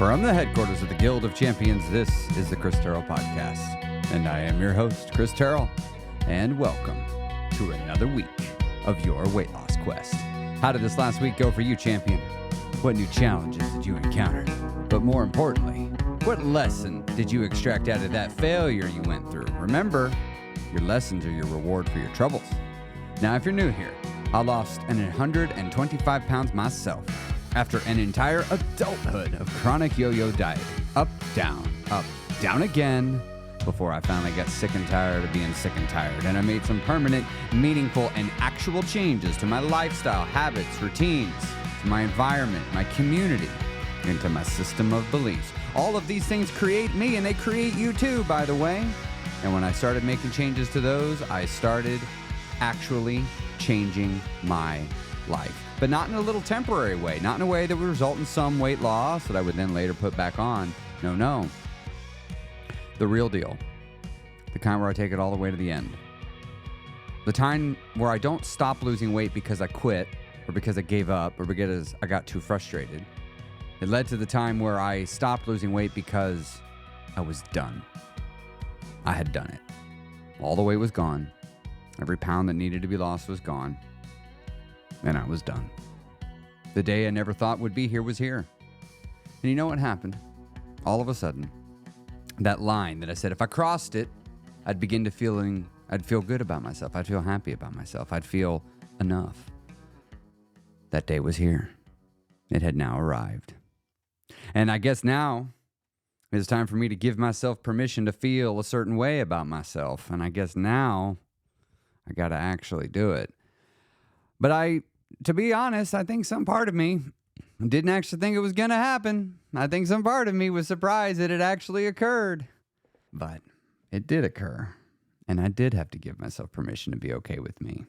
From the headquarters of the Guild of Champions, this is the Chris Terrell Podcast. And I am your host, Chris Terrell. And welcome to another week of your weight loss quest. How did this last week go for you, champion? What new challenges did you encounter? But more importantly, what lesson did you extract out of that failure you went through? Remember, your lessons are your reward for your troubles. Now, if you're new here, I lost 125 pounds myself after an entire adulthood of chronic yo-yo dieting. Up, down again, before I finally got sick and tired of being sick and tired. And I made some permanent, meaningful, and actual changes to my lifestyle, habits, routines, to my environment, my community, and to my system of beliefs. All of these things create me, and they create you too, by the way. And when I started making changes to those, I started actually changing my life. But not in a little temporary way, not in a way that would result in some weight loss that I would then later put back on. No. The real deal. The kind where I take it all the way to the end. The time where I don't stop losing weight because I quit, or because I gave up, or because I got too frustrated. It led to the time where I stopped losing weight because I was done. I had done it. All the weight was gone. Every pound that needed to be lost was gone. And I was done. The day I never thought would be here was here. And you know what happened? All of a sudden, that line that I said, if I crossed it, I'd feel good about myself. I'd feel happy about myself. I'd feel enough. That day was here. It had now arrived. And I guess now it's time for me to give myself permission to feel a certain way about myself. And I guess now I got to actually do it. But to be honest, I think some part of me didn't actually think it was going to happen. I think some part of me was surprised that it actually occurred. But it did occur. And I did have to give myself permission to be okay with me.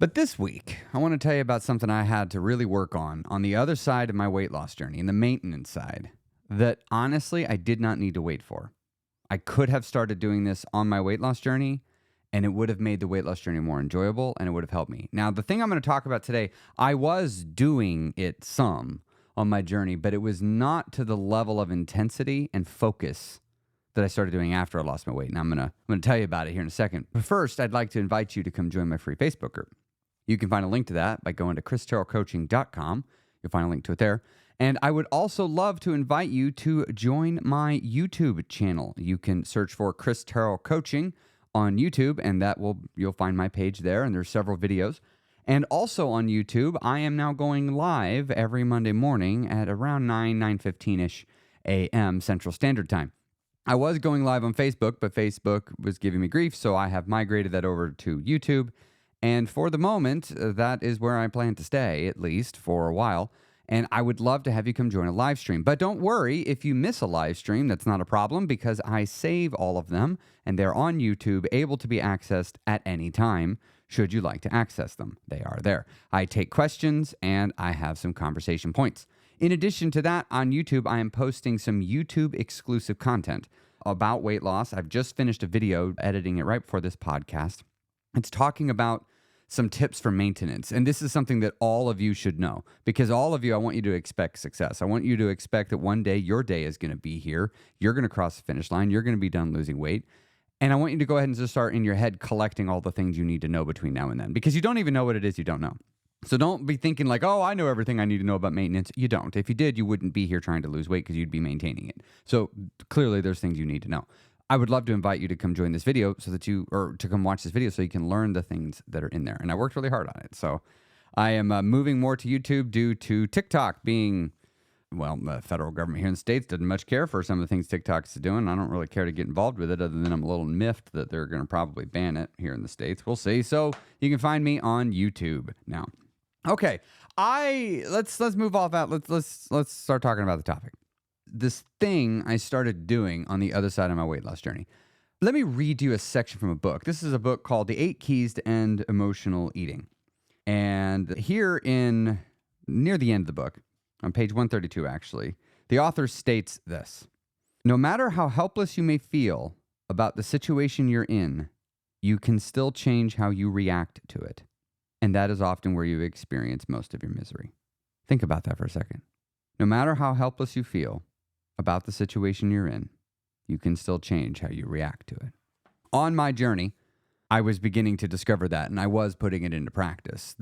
But this week, I want to tell you about something I had to really work on the other side of my weight loss journey, in the maintenance side, that honestly, I did not need to wait for. I could have started doing this on my weight loss journey, and it would have made the weight loss journey more enjoyable, and it would have helped me. Now, the thing I'm going to talk about today, I was doing it some on my journey, but it was not to the level of intensity and focus that I started doing after I lost my weight. And I'm going to tell you about it here in a second. But first, I'd like to invite you to come join my free Facebook group. You can find a link to that by going to christerrellcoaching.com. You'll find a link to it there. And I would also love to invite you to join my YouTube channel. You can search for Chris Terrell Coaching on YouTube, and you'll find my page there, and there's several videos. And also on YouTube, I am now going live every Monday morning at around 9:15-ish a.m. Central Standard Time. I was going live on Facebook, but Facebook was giving me grief, so I have migrated that over to YouTube. And for the moment, that is where I plan to stay, at least for a while. And I would love to have you come join a live stream. But don't worry, if you miss a live stream, that's not a problem, because I save all of them, and they're on YouTube, able to be accessed at any time, should you like to access them. They are there. I take questions, and I have some conversation points. In addition to that, on YouTube, I am posting some YouTube-exclusive content about weight loss. I've just finished a video, editing it right before this podcast. It's talking about some tips for maintenance. And this is something that all of you should know, because all of you, I want you to expect success. I want you to expect that one day your day is going to be here. You're going to cross the finish line. You're going to be done losing weight. And I want you to go ahead and just start in your head collecting all the things you need to know between now and then, because you don't even know what it is you don't know. So don't be thinking like, oh, I know everything I need to know about maintenance. You don't. If you did, you wouldn't be here trying to lose weight, because you'd be maintaining it. So clearly there's things you need to know. I would love to invite you to come join this video to come watch this video so you can learn the things that are in there. And I worked really hard on it. So I am moving more to YouTube due to TikTok being, the federal government here in the States doesn't much care for some of the things TikTok's doing. I don't really care to get involved with it, other than I'm a little miffed that they're going to probably ban it here in the States. We'll see. So you can find me on YouTube now. Okay. Let's move off that. Let's start talking about the topic. This thing I started doing on the other side of my weight loss journey. Let me read you a section from a book. This is a book called The 8 Keys to End Emotional Eating. And here near the end of the book, on page 132 actually, the author states this: no matter how helpless you may feel about the situation you're in, you can still change how you react to it. And that is often where you experience most of your misery. Think about that for a second. No matter how helpless you feel, about the situation you're in, you can still change how you react to it. On my journey, I was beginning to discover that, and I was putting it into practice,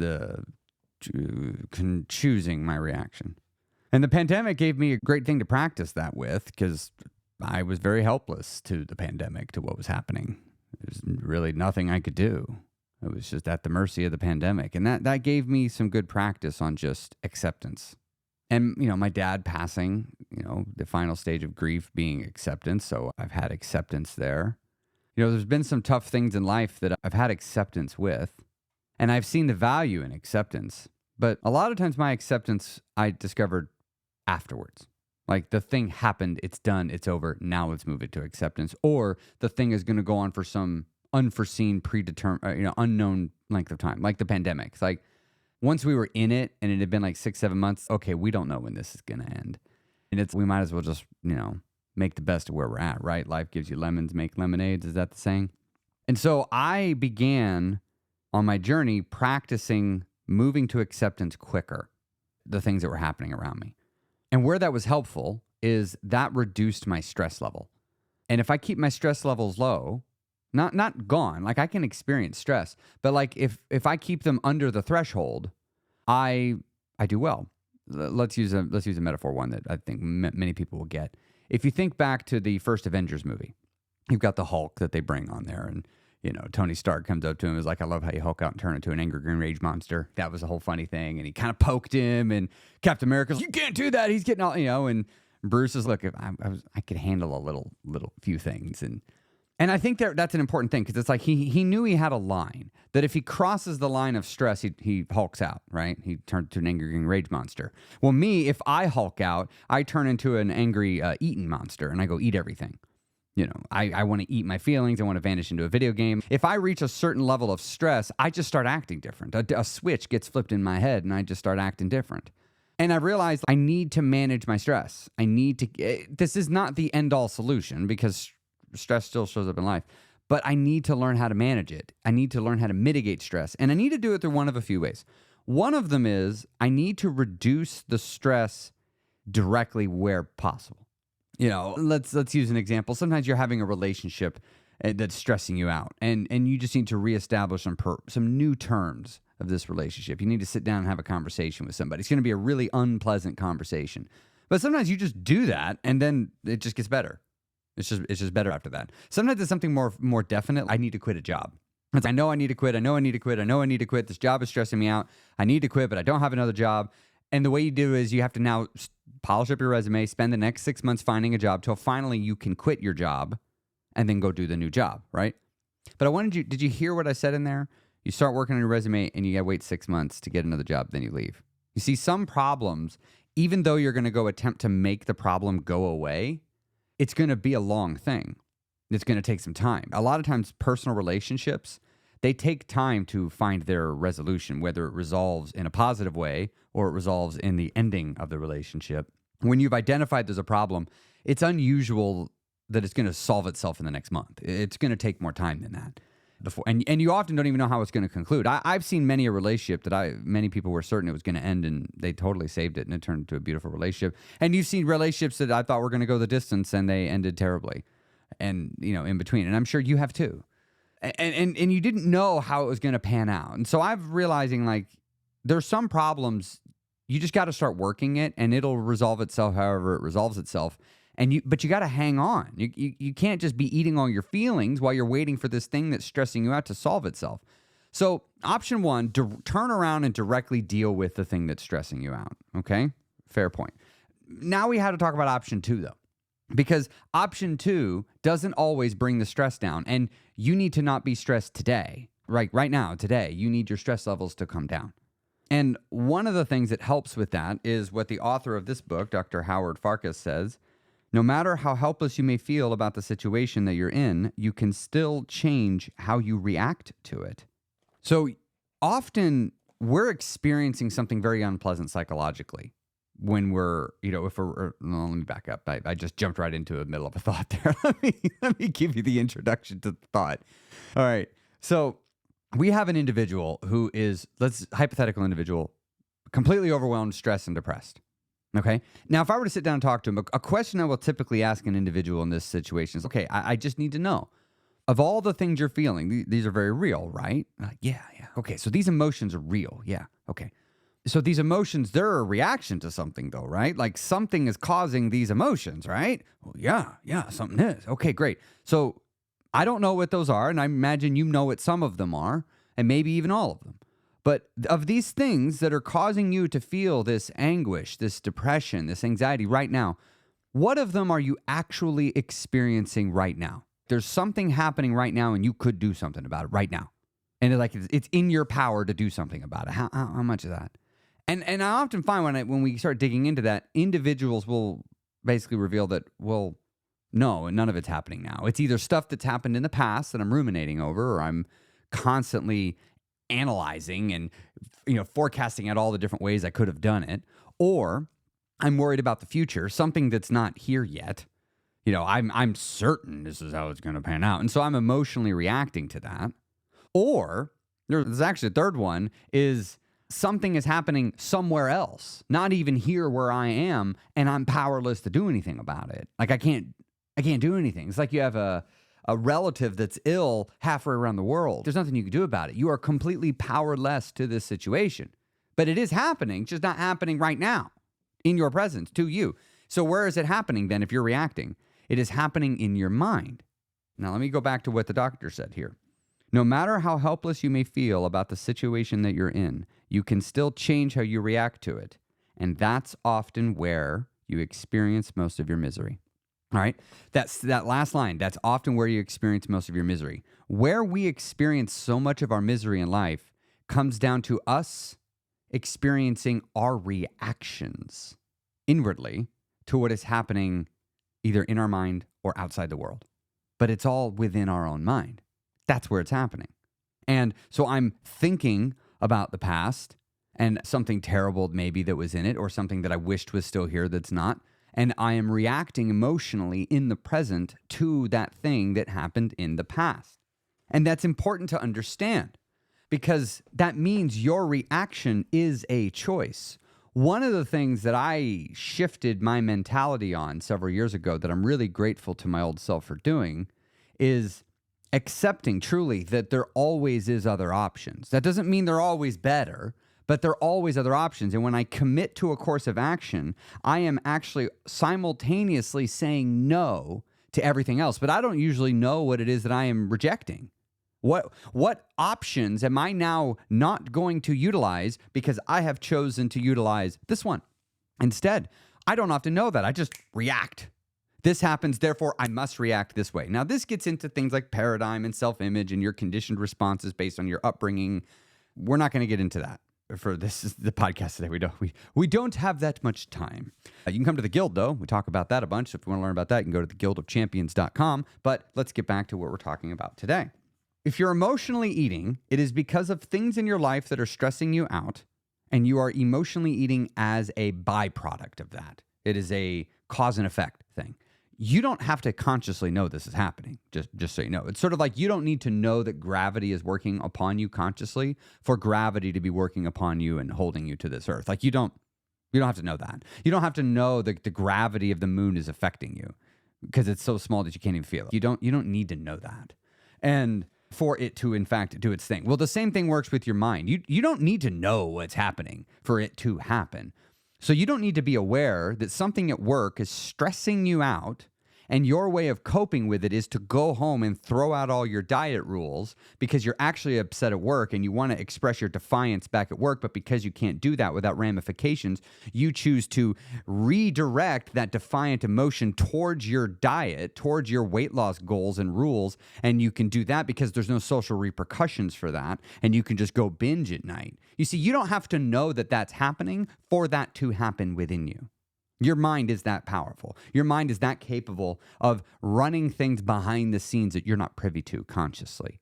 choosing my reaction. And the pandemic gave me a great thing to practice that with, because I was very helpless to the pandemic, to what was happening. There's really nothing I could do. I was just at the mercy of the pandemic. And that gave me some good practice on just acceptance. And, my dad passing, the final stage of grief being acceptance. So I've had acceptance there. There's been some tough things in life that I've had acceptance with, and I've seen the value in acceptance. But a lot of times my acceptance, I discovered afterwards. Like, the thing happened, it's done, it's over, now let's move it to acceptance. Or the thing is going to go on for some unforeseen, predetermined, unknown length of time, like the pandemic. It's like, once we were in it and it had been like 6-7 months, okay, we don't know when this is going to end. And we might as well just, make the best of where we're at, right? Life gives you lemons, make lemonades. Is that the saying? And so I began on my journey practicing moving to acceptance quicker, the things that were happening around me. And where that was helpful is that reduced my stress level. And if I keep my stress levels low, not gone, like I can experience stress, but like if I keep them under the threshold, I do well. Let's use a metaphor, one that I think many people will get. If you think back to the first Avengers movie, you've got the Hulk that they bring on there, and Tony Stark comes up to him and is like, I love how you Hulk out and turn into an angry green rage monster. That was a whole funny thing. And he kind of poked him, and Captain America's, you can't do that. He's getting all, and Bruce is, look, I could handle a little few things. And I think that's an important thing, because it's like he knew he had a line that if he crosses the line of stress, he hulks out, right? He turned to an angry green rage monster. Well, me, if I hulk out, I turn into an angry eating monster, and I go eat everything. I want to eat my feelings. I want to vanish into a video game. If I reach a certain level of stress, I just start acting different. A switch gets flipped in my head, and I just start acting different. And I realized I need to manage my stress. This is not the end-all solution, because stress still shows up in life, but I need to learn how to manage it. I need to learn how to mitigate stress, and I need to do it through one of a few ways. One of them is I need to reduce the stress directly where possible. Let's use an example. Sometimes you're having a relationship that's stressing you out, and you just need to reestablish some new terms of this relationship. You need to sit down and have a conversation with somebody. It's going to be a really unpleasant conversation, but sometimes you just do that, and then it just gets better. It's just better after that. Sometimes it's something more definite. I need to quit a job. I know I need to quit. I know I need to quit. I know I need to quit. This job is stressing me out. I need to quit, but I don't have another job. And the way you do is you have to now polish up your resume, spend the next 6 months finding a job till finally you can quit your job and then go do the new job, right? But did you hear what I said in there? You start working on your resume and you got to wait 6 months to get another job, then you leave. You see, some problems, even though you're going to go attempt to make the problem go away, it's going to be a long thing. It's going to take some time. A lot of times personal relationships, they take time to find their resolution, whether it resolves in a positive way or it resolves in the ending of the relationship. When you've identified there's a problem, it's unusual that it's going to solve itself in the next month. It's going to take more time than that. And you often don't even know how it's going to conclude. I've seen many a relationship that many people were certain it was going to end, and they totally saved it, and it turned into a beautiful relationship. And you've seen relationships that I thought were going to go the distance, and they ended terribly, and in between. And I'm sure you have too. And you didn't know how it was going to pan out. And so I'm realizing, like, there's some problems you just got to start working it, and it'll resolve itself however it resolves itself. But you got to hang on. You can't just be eating all your feelings while you're waiting for this thing that's stressing you out to solve itself. So option one, turn around and directly deal with the thing that's stressing you out. Okay? Fair point. Now we had to talk about option two, though, because option two doesn't always bring the stress down, and you need to not be stressed today. Right now, today, you need your stress levels to come down. And one of the things that helps with that is what the author of this book, Dr. Howard Farkas, says. No matter how helpless you may feel about the situation that you're in, you can still change how you react to it. So often we're experiencing something very unpleasant psychologically when we're, let me back up. I just jumped right into the middle of a thought there. Let me give you the introduction to the thought. All right. So we have an individual who is, hypothetical individual, completely overwhelmed, stressed, and depressed. Okay. Now, if I were to sit down and talk to him, a question I will typically ask an individual in this situation is, okay, I just need to know, of all the things you're feeling, these are very real, right? Like, yeah. Okay. So these emotions are real. Yeah. Okay. So these emotions, they're a reaction to something though, right? Like something is causing these emotions, right? Well, yeah, something is. Okay, great. So I don't know what those are, and I imagine you know what some of them are, and maybe even all of them. But of these things that are causing you to feel this anguish, this depression, this anxiety right now, what of them are you actually experiencing right now? There's something happening right now, and you could do something about it right now. And it's in your power to do something about it. How much is that? And I often find when we start digging into that, individuals will basically reveal that, well, no, none of it's happening now. It's either stuff that's happened in the past that I'm ruminating over, or I'm constantly analyzing and forecasting out all the different ways I could have done it, or I'm worried about the future, something that's not here yet. I'm certain this is how it's going to pan out, and so I'm emotionally reacting to that. Or there's actually a third one, is something is happening somewhere else, not even here where I am, and I'm powerless to do anything about it. Like I can't do anything. It's like you have a relative that's ill halfway around the world. There's nothing you can do about it. You are completely powerless to this situation. But it is happening, it's just not happening right now in your presence to you. So where is it happening then if you're reacting? It is happening in your mind. Now let me go back to what the doctor said here. No matter how helpless you may feel about the situation that you're in, you can still change how you react to it. And that's often where you experience most of your misery. All right? That's that last line. That's often where you experience most of your misery. Where we experience so much of our misery in life comes down to us experiencing our reactions inwardly to what is happening either in our mind or outside the world. But it's all within our own mind. That's where it's happening. And so I'm thinking about the past and something terrible maybe that was in it, or something that I wished was still here that's not. And I am reacting emotionally in the present to that thing that happened in the past. And that's important to understand, because that means your reaction is a choice. One of the things that I shifted my mentality on several years ago that I'm really grateful to my old self for doing is accepting truly that there always is other options. That doesn't mean they're always better, but there are always other options. And when I commit to a course of action, I am actually simultaneously saying no to everything else. But I don't usually know what it is that I am rejecting. What options am I now not going to utilize because I have chosen to utilize this one? Instead, I don't often know that. I just react. This happens, therefore I must react this way. Now, this gets into things like paradigm and self-image and your conditioned responses based on your upbringing. We're not going to get into that for this is the podcast today. We don't have that much time. You can come to the Guild, though. We talk about that a bunch. If you want to learn about that, you can go to theguildofchampions.com. But let's get back to what we're talking about today. If you're emotionally eating, it is because of things in your life that are stressing you out, and you are emotionally eating as a byproduct of that. It is a cause and effect thing. You don't have to consciously know this is happening, just so you know. It's sort of like you don't need to know that gravity is working upon you consciously for gravity to be working upon you and holding you to this earth. Like you don't have to know that. You don't have to know that the gravity of the moon is affecting you because it's so small that you can't even feel it. You don't need to know that. And for it to, in fact, do its thing. Well, the same thing works with your mind. You don't need to know what's happening for it to happen. So you don't need to be aware that something at work is stressing you out, and your way of coping with it is to go home and throw out all your diet rules because you're actually upset at work and you want to express your defiance back at work, but because you can't do that without ramifications, you choose to redirect that defiant emotion towards your diet, towards your weight loss goals and rules, and you can do that because there's no social repercussions for that, and you can just go binge at night. You see, you don't have to know that that's happening for that to happen within you. Your mind is that powerful. Your mind is that capable of running things behind the scenes that you're not privy to consciously.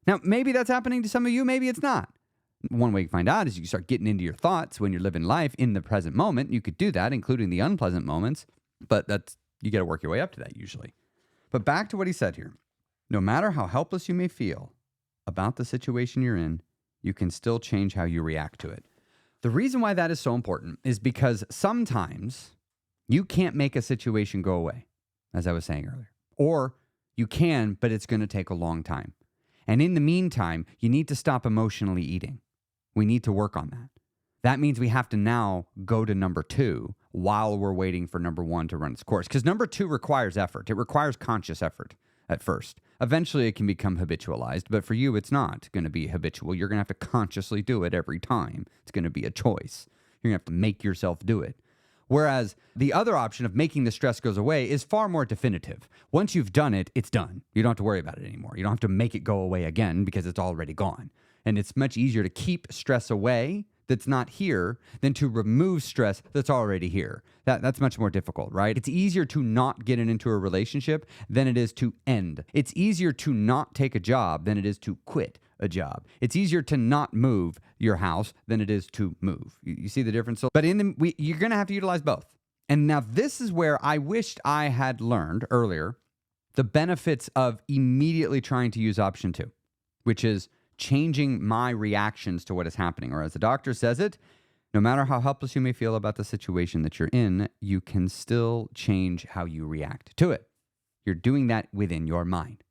Now, maybe that's happening to some of you. Maybe it's not. One way you find out is you start getting into your thoughts when you're living life in the present moment. You could do that, including the unpleasant moments, but you got to work your way up to that usually. But back to what he said here. No matter how helpless you may feel about the situation you're in, you can still change how you react to it. The reason why that is so important is because sometimes you can't make a situation go away, as I was saying earlier. Or you can, but it's going to take a long time. And in the meantime, you need to stop emotionally eating. We need to work on that. That means we have to now go to number 2 while we're waiting for number 1 to run its course. Because number 2 requires effort. It requires conscious effort at first. Eventually, it can become habitualized. But for you, it's not going to be habitual. You're going to have to consciously do it every time. It's going to be a choice. You're going to have to make yourself do it. Whereas the other option of making the stress goes away is far more definitive. Once you've done it, it's done. You don't have to worry about it anymore. You don't have to make it go away again because it's already gone. And it's much easier to keep stress away that's not here than to remove stress that's already here. That's much more difficult, right? It's easier to not get into a relationship than it is to end. It's easier to not take a job than it is to quit a job. It's easier to not move your house than it is to move. You see the difference? But you're going to have to utilize both. And now this is where I wished I had learned earlier the benefits of immediately trying to use option 2, which is changing my reactions to what is happening. Or as the doctor says it, no matter how helpless you may feel about the situation that you're in, you can still change how you react to it. You're doing that within your mind.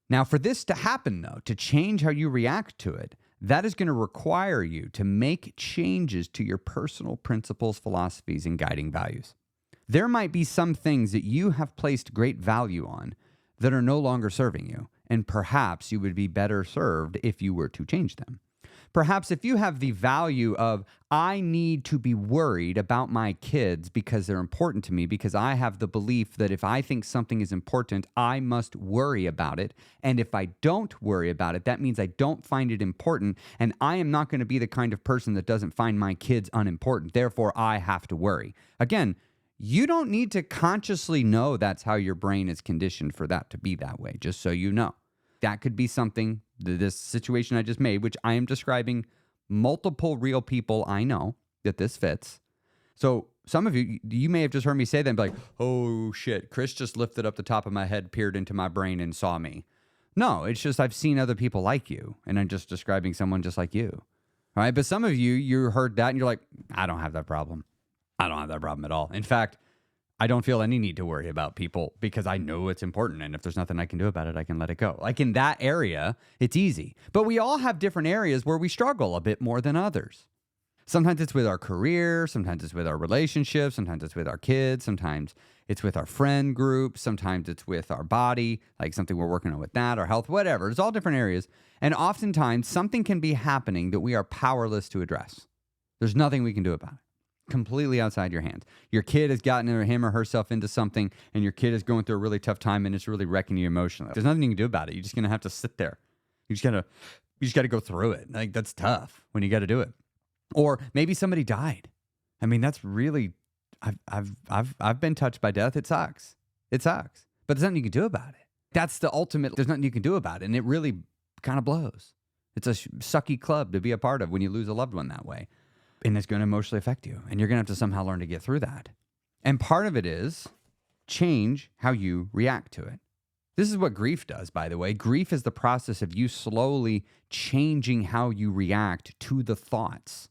Now, for this to happen, though, to change how you react to it, that is going to require you to make changes to your personal principles, philosophies, and guiding values. There might be some things that you have placed great value on that are no longer serving you, and perhaps you would be better served if you were to change them. Perhaps if you have the value of, I need to be worried about my kids because they're important to me, because I have the belief that if I think something is important, I must worry about it. And if I don't worry about it, that means I don't find it important. And I am not going to be the kind of person that doesn't find my kids unimportant. Therefore, I have to worry. Again, you don't need to consciously know that's how your brain is conditioned for that to be that way, just so you know. That could be something, this situation I just made, which I am describing multiple real people I know that this fits. So some of you may have just heard me say that and be like, oh shit, Chris just lifted up the top of my head, peered into my brain and saw me. No, it's just I've seen other people like you, and I'm just describing someone just like you. All right, but some of you heard that and you're like, I don't have that problem. I don't have that problem at all. In fact, I don't feel any need to worry about people because I know it's important. And if there's nothing I can do about it, I can let it go. Like in that area, it's easy. But we all have different areas where we struggle a bit more than others. Sometimes it's with our career. Sometimes it's with our relationships. Sometimes it's with our kids. Sometimes it's with our friend group. Sometimes it's with our body, like something we're working on with that, our health, whatever. It's all different areas. And oftentimes something can be happening that we are powerless to address. There's nothing we can do about it. Completely outside your hands. Your kid has gotten him or herself into something, and your kid is going through a really tough time, and it's really wrecking you emotionally. There's nothing you can do about it. You're just gonna have to sit there. You just gotta go through it. Like that's tough when you got to do it. Or maybe somebody died. I mean, that's really. I've been touched by death. It sucks. It sucks. But there's nothing you can do about it. That's the ultimate. There's nothing you can do about it, and it really kind of blows. It's a sucky club to be a part of when you lose a loved one that way. And it's going to emotionally affect you. And you're going to have to somehow learn to get through that. And part of it is change how you react to it. This is what grief does, by the way. Grief is the process of you slowly changing how you react to the thoughts.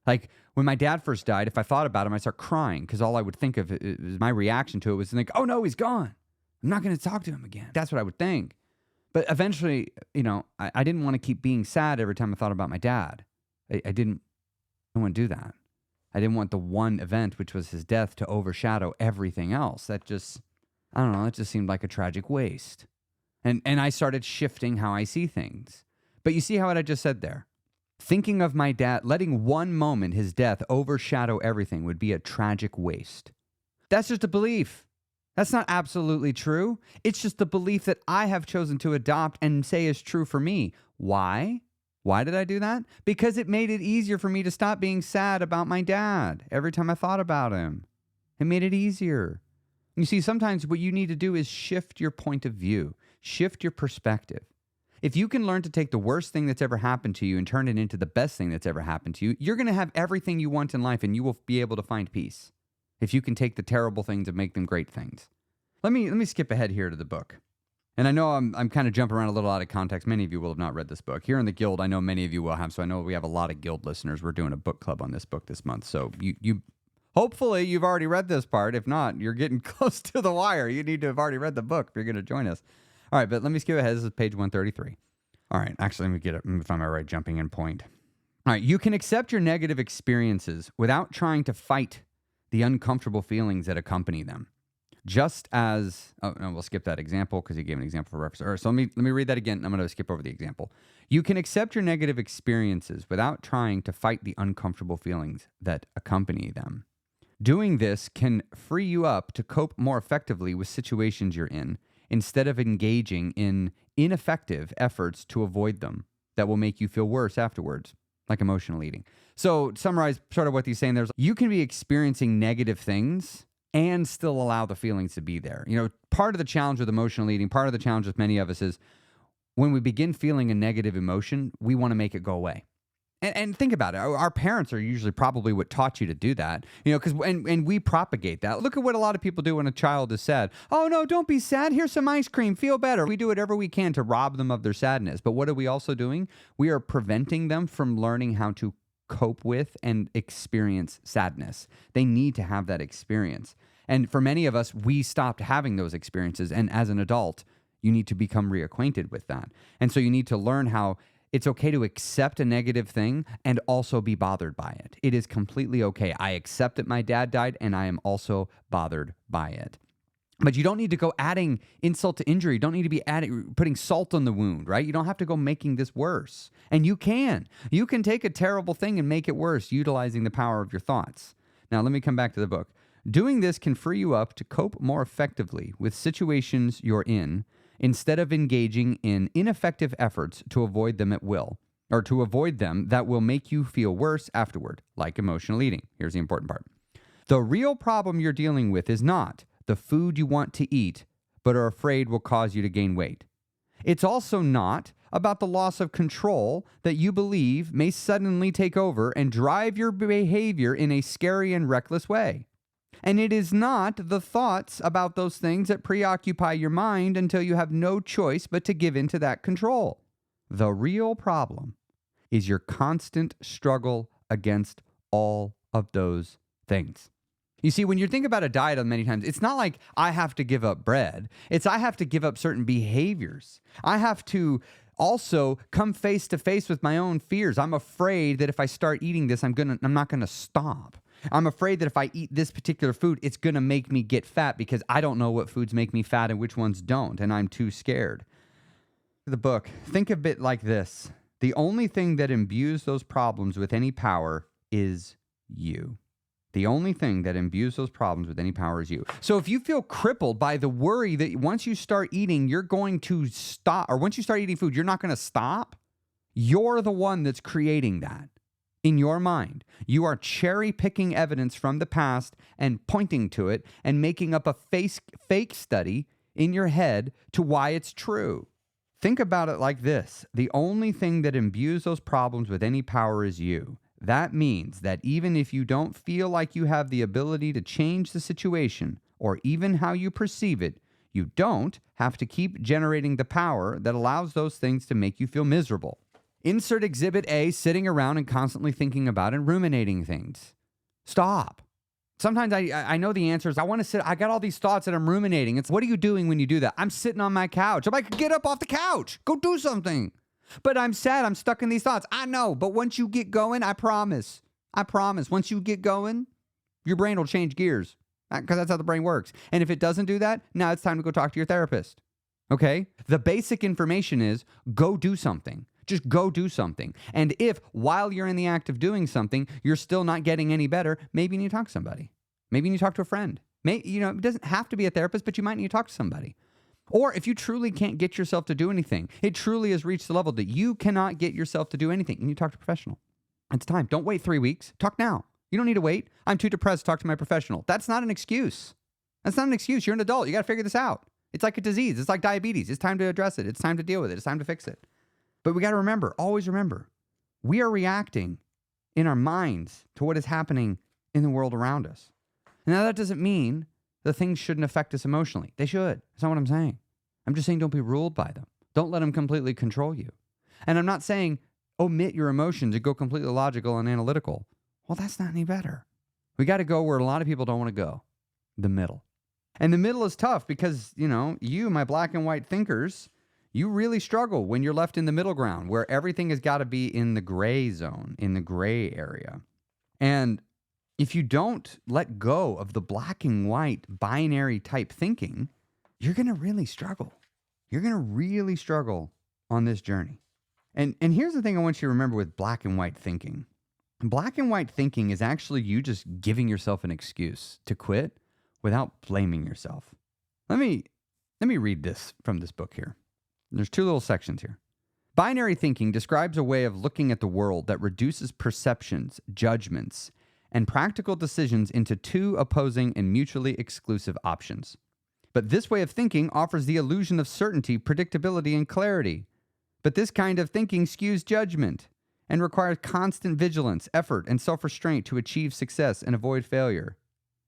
Like when my dad first died, if I thought about him, I'd start crying because all I would think of, my reaction to it was to think, oh no, he's gone. I'm not going to talk to him again. That's what I would think. But eventually, I didn't want to keep being sad every time I thought about my dad. I didn't want to do that. I didn't want the one event, which was his death, to overshadow everything else. That just, I don't know, it just seemed like a tragic waste. And I started shifting how I see things. But you see how what I just said there? Thinking of my dad, letting one moment, his death, overshadow everything would be a tragic waste. That's just a belief. That's not absolutely true. It's just the belief that I have chosen to adopt and say is true for me. Why? Why did I do that? Because it made it easier for me to stop being sad about my dad every time I thought about him. It made it easier. You see, sometimes what you need to do is shift your point of view, shift your perspective. If you can learn to take the worst thing that's ever happened to you and turn it into the best thing that's ever happened to you, you're going to have everything you want in life and you will be able to find peace. If you can take the terrible things and make them great things. Let me skip ahead here to the book. And I know I'm kind of jumping around a little out of context. Many of you will have not read this book. Here in the Guild, I know many of you will have, so I know we have a lot of Guild listeners. We're doing a book club on this book this month. So you hopefully you've already read this part. If not, you're getting close to the wire. You need to have already read the book if you're going to join us. All right, but let me skip ahead. This is page 133. All right, actually, let me find my right jumping in point. All right, you can accept your negative experiences without trying to fight the uncomfortable feelings that accompany them. Just as, oh, no, we'll skip that example because he gave an example for reference. All right, so let me read that again. I'm going to skip over the example. You can accept your negative experiences without trying to fight the uncomfortable feelings that accompany them. Doing this can free you up to cope more effectively with situations you're in, instead of engaging in ineffective efforts to avoid them that will make you feel worse afterwards, like emotional eating. So to summarize sort of what he's saying, there's you can be experiencing negative things and still allow the feelings to be there. You know, part of the challenge with emotional eating, part of the challenge with many of us is when we begin feeling a negative emotion, we want to make it go away. And think about it. Our parents are usually probably what taught you to do that, you know, because and we propagate that. Look at what a lot of people do when a child is sad. Oh, no, don't be sad. Here's some ice cream. Feel better. We do whatever we can to rob them of their sadness. But what are we also doing? We are preventing them from learning how to cope with and experience sadness. They need to have that experience. And for many of us, we stopped having those experiences. And as an adult, you need to become reacquainted with that. And so you need to learn how it's okay to accept a negative thing and also be bothered by it. It is completely okay. I accept that my dad died and I am also bothered by it. But you don't need to go adding insult to injury. You don't need to be putting salt on the wound, right? You don't have to go making this worse. And you can. You can take a terrible thing and make it worse utilizing the power of your thoughts. Now, let me come back to the book. Doing this can free you up to cope more effectively with situations you're in instead of engaging in ineffective efforts to avoid them at will, or to avoid them that will make you feel worse afterward, like emotional eating. Here's the important part. The real problem you're dealing with is not the food you want to eat, but are afraid will cause you to gain weight. It's also not about the loss of control that you believe may suddenly take over and drive your behavior in a scary and reckless way. And it is not the thoughts about those things that preoccupy your mind until you have no choice but to give in to that control. The real problem is your constant struggle against all of those things. You see, when you think about a diet many times, it's not like I have to give up bread. It's I have to give up certain behaviors. I have to also come face to face with my own fears. I'm afraid that if I start eating this, I'm not going to stop. I'm afraid that if I eat this particular food, it's going to make me get fat because I don't know what foods make me fat and which ones don't, and I'm too scared. The book, think of it like this. The only thing that imbues those problems with any power is you. The only thing that imbues those problems with any power is you. So if you feel crippled by the worry that once you start eating, you're going to stop, or once you start eating food, you're not going to stop, you're the one that's creating that. In your mind, you are cherry-picking evidence from the past and pointing to it and making up a fake study in your head to why it's true. Think about it like this. The only thing that imbues those problems with any power is you. That means that even if you don't feel like you have the ability to change the situation or even how you perceive it, you don't have to keep generating the power that allows those things to make you feel miserable. Insert Exhibit A, sitting around and constantly thinking about and ruminating things. Stop. Sometimes I know the answers. I want to sit. I got all these thoughts that I'm ruminating. It's what are you doing when you do that? I'm sitting on my couch. I'm like, get up off the couch. Go do something. But I'm sad. I'm stuck in these thoughts. I know. But once you get going, I promise. Once you get going, your brain will change gears because that's how the brain works. And if it doesn't do that, now it's time to go talk to your therapist. Okay? The basic information is go do something. Just go do something. And if while you're in the act of doing something, you're still not getting any better, maybe you need to talk to somebody. Maybe you need to talk to a friend. It doesn't have to be a therapist, but you might need to talk to somebody. Or if you truly can't get yourself to do anything, it truly has reached the level that you cannot get yourself to do anything, you need to talk to a professional. It's time. Don't wait 3 weeks. Talk now. You don't need to wait. I'm too depressed to talk to my professional. That's not an excuse. You're an adult. You got to figure this out. It's like a disease. It's like diabetes. It's time to address it. It's time to deal with it. It's time to fix it. But we got to remember, always remember, we are reacting in our minds to what is happening in the world around us. Now, that doesn't mean the things shouldn't affect us emotionally. They should. That's not what I'm saying. I'm just saying don't be ruled by them. Don't let them completely control you. And I'm not saying omit your emotions and go completely logical and analytical. Well, that's not any better. We got to go where a lot of people don't want to go, the middle. And the middle is tough because, you, my black and white thinkers, you really struggle when you're left in the middle ground where everything has got to be in the gray zone, in the gray area. And if you don't let go of the black and white binary type thinking, you're going to really struggle. You're going to really struggle on this journey. And here's the thing I want you to remember with black and white thinking. Black and white thinking is actually you just giving yourself an excuse to quit without blaming yourself. Let me read this from this book here. There's 2 little sections here. Binary thinking describes a way of looking at the world that reduces perceptions, judgments, and practical decisions into 2 opposing and mutually exclusive options. But this way of thinking offers the illusion of certainty, predictability, and clarity. But this kind of thinking skews judgment and requires constant vigilance, effort, and self-restraint to achieve success and avoid failure.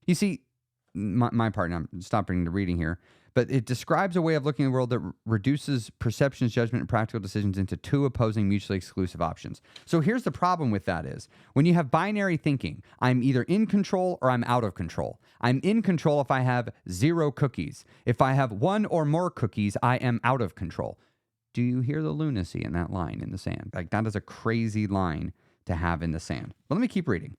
You see, my part, and I'm stopping the reading here, but it describes a way of looking at the world that reduces perceptions, judgment, and practical decisions into 2 opposing, mutually exclusive options. So here's the problem with that is, when you have binary thinking, I'm either in control or I'm out of control. I'm in control if I have 0 cookies. If I have 1 or more cookies, I am out of control. Do you hear the lunacy in that line in the sand? Like, that is a crazy line to have in the sand. But let me keep reading.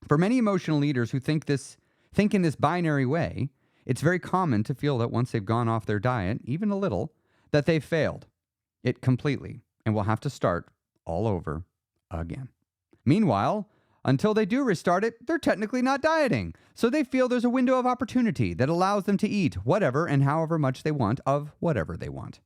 For many emotional leaders who think in this binary way, it's very common to feel that once they've gone off their diet, even a little, that they've failed it completely and will have to start all over again. Meanwhile, until they do restart it, they're technically not dieting. So they feel there's a window of opportunity that allows them to eat whatever and however much they want of whatever they want.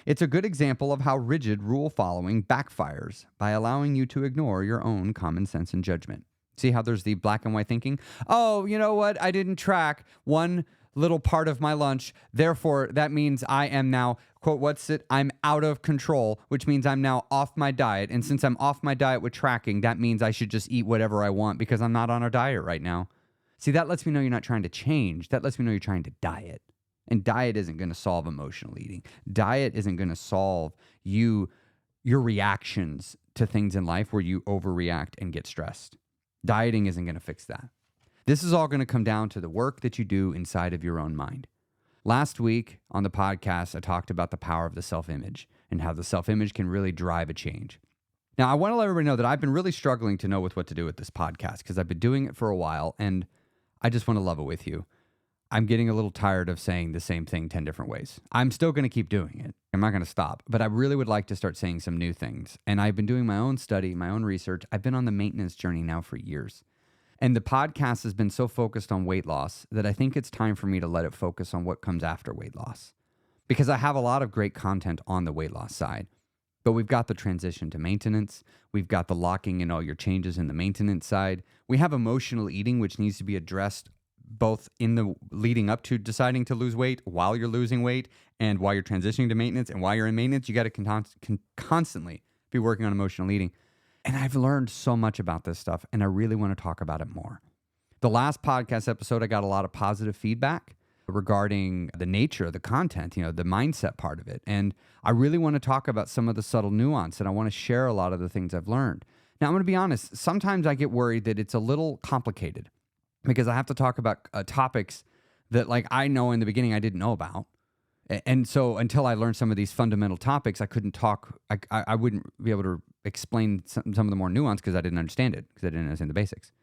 It's a good example of how rigid rule following backfires by allowing you to ignore your own common sense and judgment. See how there's the black and white thinking? Oh, you know what? I didn't track one little part of my lunch. Therefore, that means I am now, quote, I'm out of control, which means I'm now off my diet. And since I'm off my diet with tracking, that means I should just eat whatever I want because I'm not on a diet right now. See, that lets me know you're not trying to change. That lets me know you're trying to diet. And diet isn't going to solve emotional eating. Diet isn't going to solve your reactions to things in life where you overreact and get stressed. Dieting isn't going to fix that. This is all going to come down to the work that you do inside of your own mind. Last week on the podcast, I talked about the power of the self-image and how the self-image can really drive a change. Now, I want to let everybody know that I've been really struggling to know with what to do with this podcast because I've been doing it for a while and I just want to love it with you. I'm getting a little tired of saying the same thing 10 different ways. I'm still going to keep doing it. I'm not going to stop, but I really would like to start saying some new things. And I've been doing my own study, my own research. I've been on the maintenance journey now for years. And the podcast has been so focused on weight loss that I think it's time for me to let it focus on what comes after weight loss. Because I have a lot of great content on the weight loss side. But we've got the transition to maintenance. We've got the locking in all your changes in the maintenance side. We have emotional eating, which needs to be addressed both in the leading up to deciding to lose weight, while you're losing weight, and while you're transitioning to maintenance, and while you're in maintenance, you got to constantly be working on emotional eating. And I've learned so much about this stuff, and I really want to talk about it more. The last podcast episode, I got a lot of positive feedback regarding the nature of the content, the mindset part of it. And I really want to talk about some of the subtle nuance, and I want to share a lot of the things I've learned. Now, I'm going to be honest, sometimes I get worried that it's a little complicated, because I have to talk about topics that, like, I know in the beginning I didn't know about. And so until I learned some of these fundamental topics, I couldn't talk. I wouldn't be able to explain some of the more nuance because I didn't understand it, because I didn't understand the basics.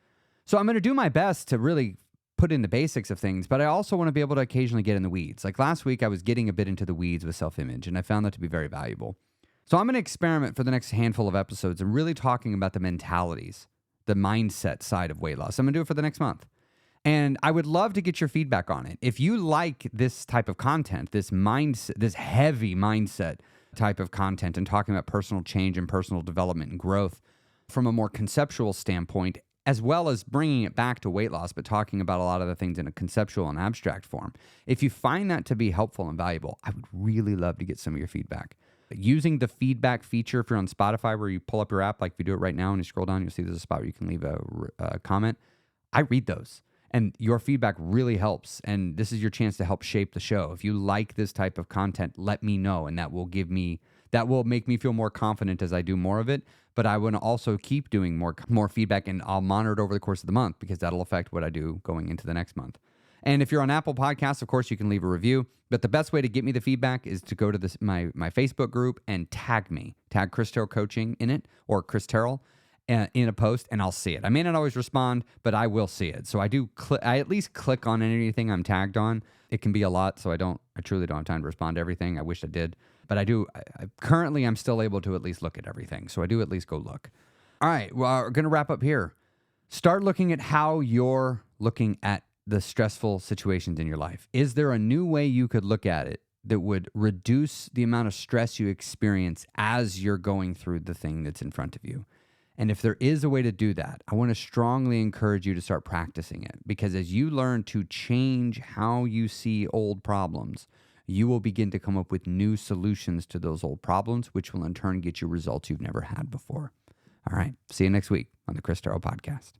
So I'm going to do my best to really put in the basics of things, but I also want to be able to occasionally get in the weeds. Like last week, I was getting a bit into the weeds with self-image, and I found that to be very valuable. So I'm going to experiment for the next handful of episodes and really talking about the mentalities, the mindset side of weight loss. I'm going to do it for the next month. And I would love to get your feedback on it. If you like this type of content, this mindset, this heavy mindset type of content, and talking about personal change and personal development and growth from a more conceptual standpoint, as well as bringing it back to weight loss, but talking about a lot of the things in a conceptual and abstract form. If you find that to be helpful and valuable, I would really love to get some of your feedback. Using the feedback feature, if you're on Spotify, where you pull up your app, like if you do it right now and you scroll down, you'll see there's a spot where you can leave a comment. I read those. And your feedback really helps. And this is your chance to help shape the show. If you like this type of content, let me know. And that will make me feel more confident as I do more of it. But I want to also keep doing more feedback, and I'll monitor it over the course of the month because that'll affect what I do going into the next month. And if you're on Apple Podcasts, of course, you can leave a review. But the best way to get me the feedback is to go to my Facebook group and tag me. Tag Chris Terrell Coaching in it, or Chris Terrell in a post, and I'll see it. I may not always respond, but I will see it. So I at least click on anything I'm tagged on. It can be a lot, so I truly don't have time to respond to everything. I wish I did. But I do. Currently, I'm still able to at least look at everything. So I do at least go look. All right, well, we're going to wrap up here. Start looking at how you're looking at the stressful situations in your life. Is there a new way you could look at it that would reduce the amount of stress you experience as you're going through the thing that's in front of you? And if there is a way to do that, I want to strongly encourage you to start practicing it, because as you learn to change how you see old problems, you will begin to come up with new solutions to those old problems, which will in turn get you results you've never had before. All right. See you next week on the Chris Terrell Podcast.